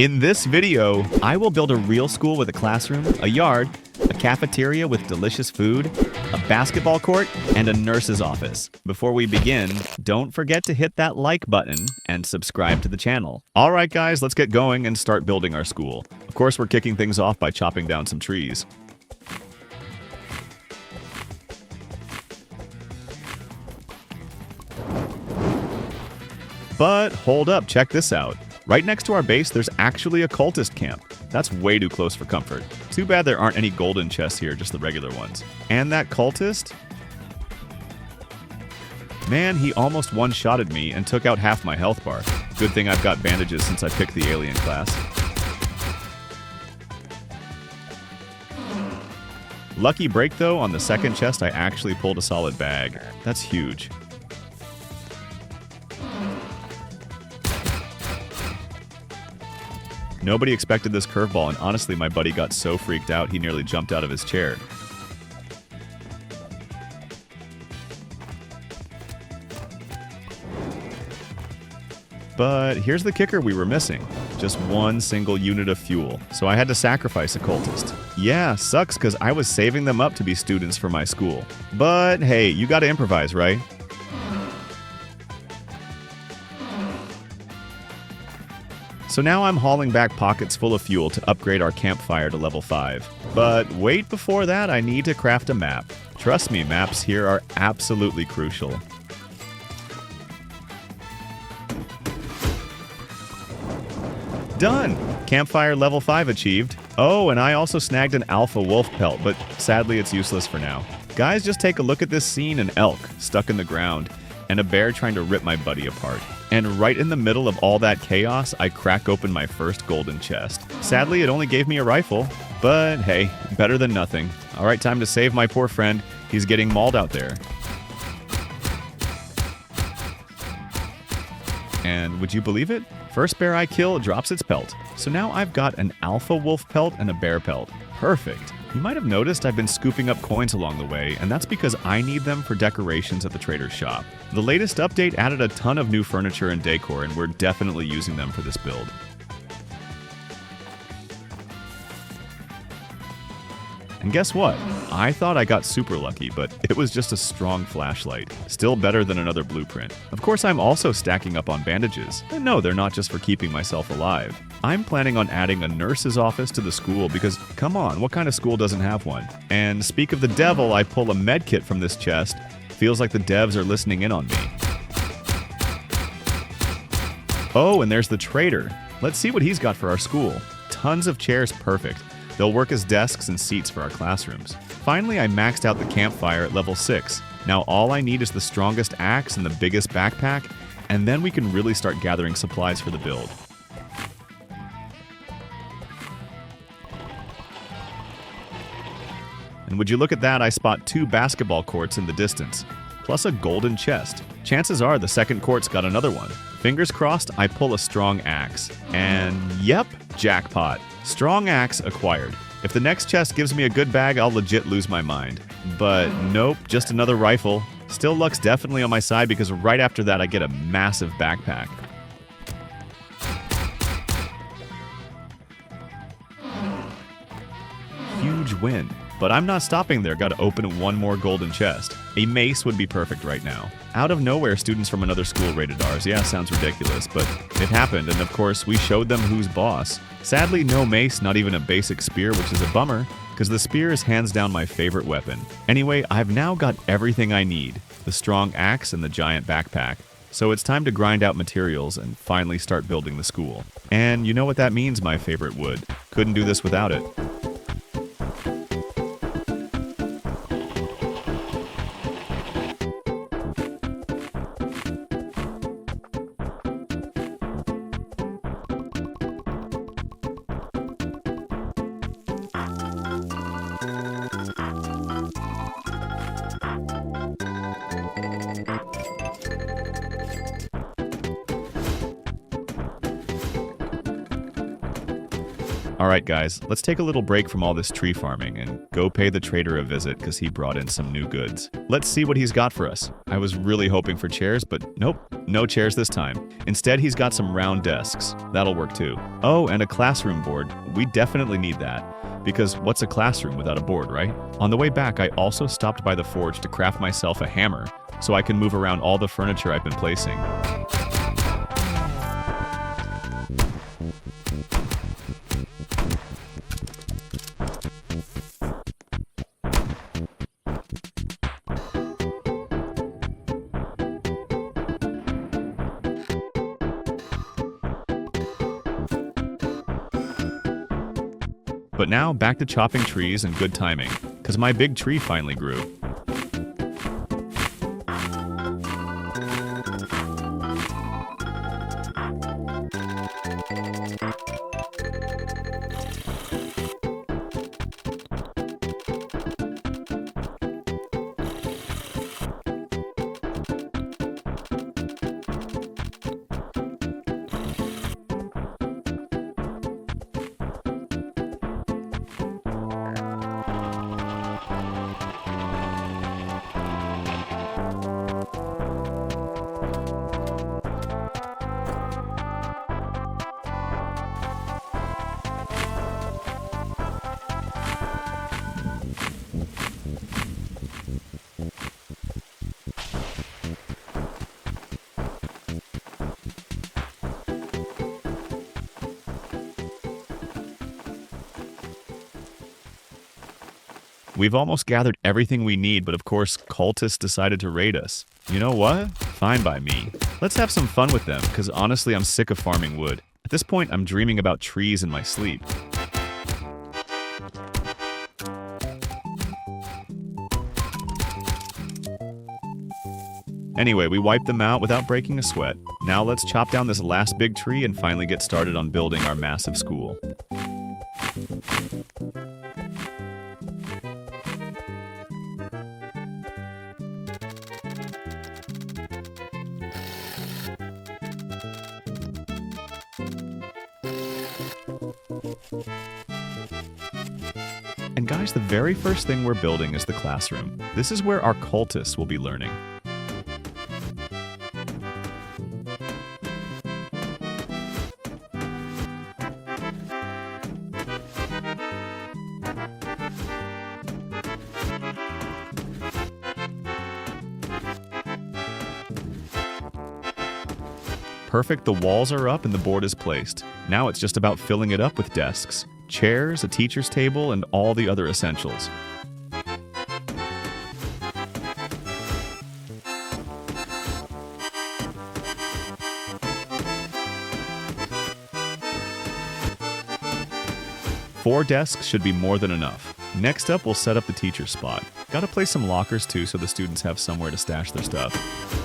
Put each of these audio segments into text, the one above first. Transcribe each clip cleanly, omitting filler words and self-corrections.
In this video, I will build a real school with a classroom, a yard, a cafeteria with delicious food, a basketball court, and a nurse's office. Before we begin, don't forget to hit that like button and subscribe to the channel. Alright guys, let's get going and start building our school. Of course, we're kicking things off by chopping down some trees. But hold up, check this out. Right next to our base, there's actually a cultist camp. That's way too close for comfort. Too bad there aren't any golden chests here, just the regular ones. And that cultist? Man, he almost one-shotted me and took out half my health bar. Good thing I've got bandages since I picked the alien class. Lucky break though, on the second chest I actually pulled a solid bag. That's huge. Nobody expected this curveball, and honestly, my buddy got so freaked out he nearly jumped out of his chair. But here's the kicker we were missing. Just one single unit of fuel, so I had to sacrifice a cultist. Yeah, sucks because I was saving them up to be students for my school. But hey, you gotta improvise, right? So now I'm hauling back pockets full of fuel to upgrade our campfire to level 5. But wait, before that, I need to craft a map. Trust me, maps here are absolutely crucial. Done! Campfire level 5 achieved. Oh, and I also snagged an alpha wolf pelt, but sadly it's useless for now. Guys, just take a look at this scene: an elk stuck in the ground, and a bear trying to rip my buddy apart. And right in the middle of all that chaos, I crack open my first golden chest. Sadly, it only gave me a rifle, but hey, better than nothing. Alright, time to save my poor friend. He's getting mauled out there. And would you believe it? First bear I kill drops its pelt. So now I've got an alpha wolf pelt and a bear pelt. Perfect. You might have noticed I've been scooping up coins along the way, and that's because I need them for decorations at the trader's shop. The latest update added a ton of new furniture and decor, and we're definitely using them for this build. And guess what? I thought I got super lucky, but it was just a strong flashlight. Still better than another blueprint. Of course, I'm also stacking up on bandages. And no, they're not just for keeping myself alive. I'm planning on adding a nurse's office to the school because, come on, what kind of school doesn't have one? And speak of the devil, I pull a med kit from this chest. Feels like the devs are listening in on me. Oh, and there's the trader. Let's see what he's got for our school. Tons of chairs, perfect. They'll work as desks and seats for our classrooms. Finally, I maxed out the campfire at level 6. Now all I need is the strongest axe and the biggest backpack, and then we can really start gathering supplies for the build. And would you look at that, I spot 2 basketball courts in the distance, plus a golden chest. Chances are the second court's got another one. Fingers crossed, I pull a strong axe. And yep, jackpot. Strong axe acquired. If the next chest gives me a good bag, I'll legit lose my mind. But nope, just another rifle. Still luck's definitely on my side because right after that I get a massive backpack. Huge win. But I'm not stopping there, gotta open one more golden chest. A mace would be perfect right now. Out of nowhere, students from another school raided ours. Yeah, sounds ridiculous, but it happened, and of course, we showed them who's boss. Sadly, no mace, not even a basic spear, which is a bummer, because the spear is hands down my favorite weapon. Anyway, I've now got everything I need, the strong axe and the giant backpack. So it's time to grind out materials and finally start building the school. And you know what that means, my favorite wood. Couldn't do this without it. Alright guys, let's take a little break from all this tree farming and go pay the trader a visit because he brought in some new goods. Let's see what he's got for us. I was really hoping for chairs, but nope, no chairs this time. Instead, he's got some round desks. That'll work too. Oh, and a classroom board. We definitely need that. Because what's a classroom without a board, right? On the way back, I also stopped by the forge to craft myself a hammer so I can move around all the furniture I've been placing. But now, back to chopping trees and good timing, because my big tree finally grew. We've almost gathered everything we need, but of course, cultists decided to raid us. You know what? Fine by me. Let's have some fun with them, because honestly, I'm sick of farming wood. At this point, I'm dreaming about trees in my sleep. Anyway, we wiped them out without breaking a sweat. Now let's chop down this last big tree and finally get started on building our massive school. And guys, the very first thing we're building is the classroom. This is where our cultists will be learning. Perfect, the walls are up and the board is placed. Now it's just about filling it up with desks, chairs, a teacher's table, and all the other essentials. Four desks should be more than enough. Next up, we'll set up the teacher's spot. Gotta place some lockers too so the students have somewhere to stash their stuff.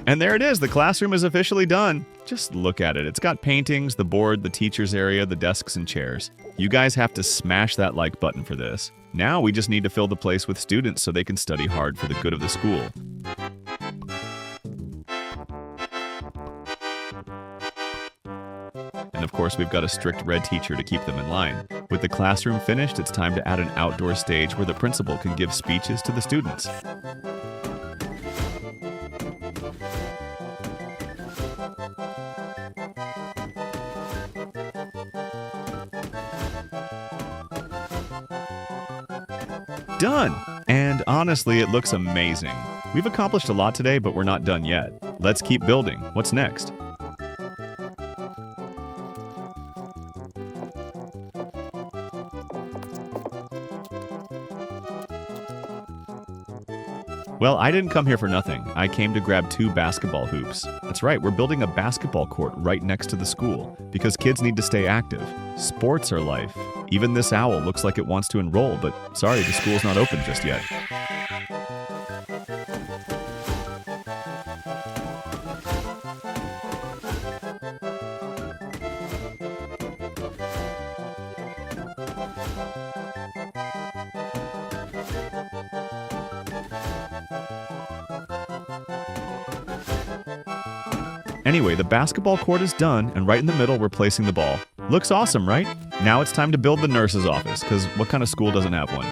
And there it is, the classroom is officially done. Just look at it. It's got paintings, the board, the teacher's area, the desks and chairs. You guys have to smash that like button for this. Now we just need to fill the place with students so they can study hard for the good of the school. And of course, we've got a strict red teacher to keep them in line. With the classroom finished, it's time to add an outdoor stage where the principal can give speeches to the students. Done! And honestly, it looks amazing. We've accomplished a lot today, but we're not done yet. Let's keep building. What's next? Well, I didn't come here for nothing. I came to grab 2 basketball hoops. That's right, we're building a basketball court right next to the school, because kids need to stay active. Sports are life. Even this owl looks like it wants to enroll, but sorry, the school's not open just yet. Anyway, the basketball court is done, and right in the middle we're placing the ball. Looks awesome, right? Now it's time to build the nurse's office, because what kind of school doesn't have one?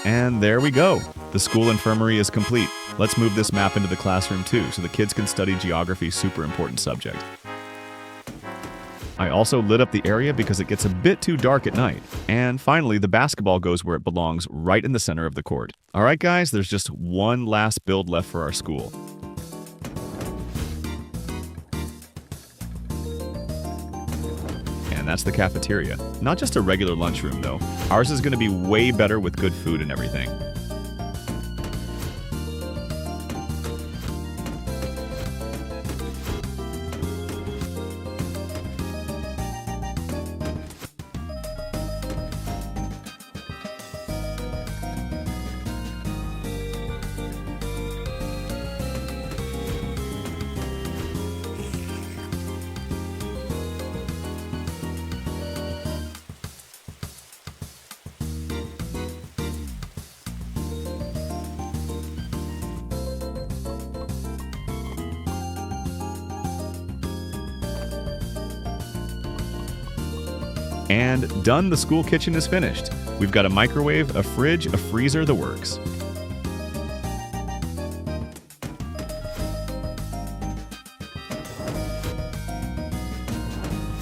And there we go. The school infirmary is complete. Let's move this map into the classroom too, so the kids can study geography's super important subject. I also lit up the area because it gets a bit too dark at night. And finally, the basketball goes where it belongs, right in the center of the court. Alright guys, there's just one last build left for our school. And that's the cafeteria. Not just a regular lunchroom though. Ours is going to be way better with good food and everything. And done, the school kitchen is finished. We've got a microwave, a fridge, a freezer, the works.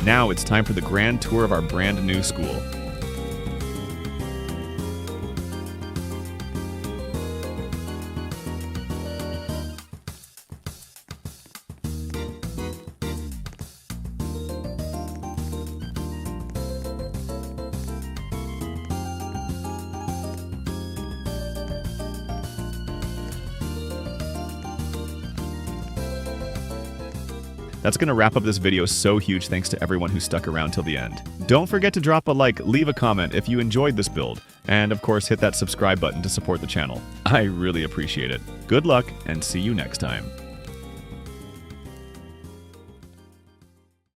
Now it's time for the grand tour of our brand new school. That's going to wrap up this video. So huge thanks to everyone who stuck around till the end. Don't forget to drop a like, leave a comment if you enjoyed this build, and of course hit that subscribe button to support the channel. I really appreciate it. Good luck, and see you next time.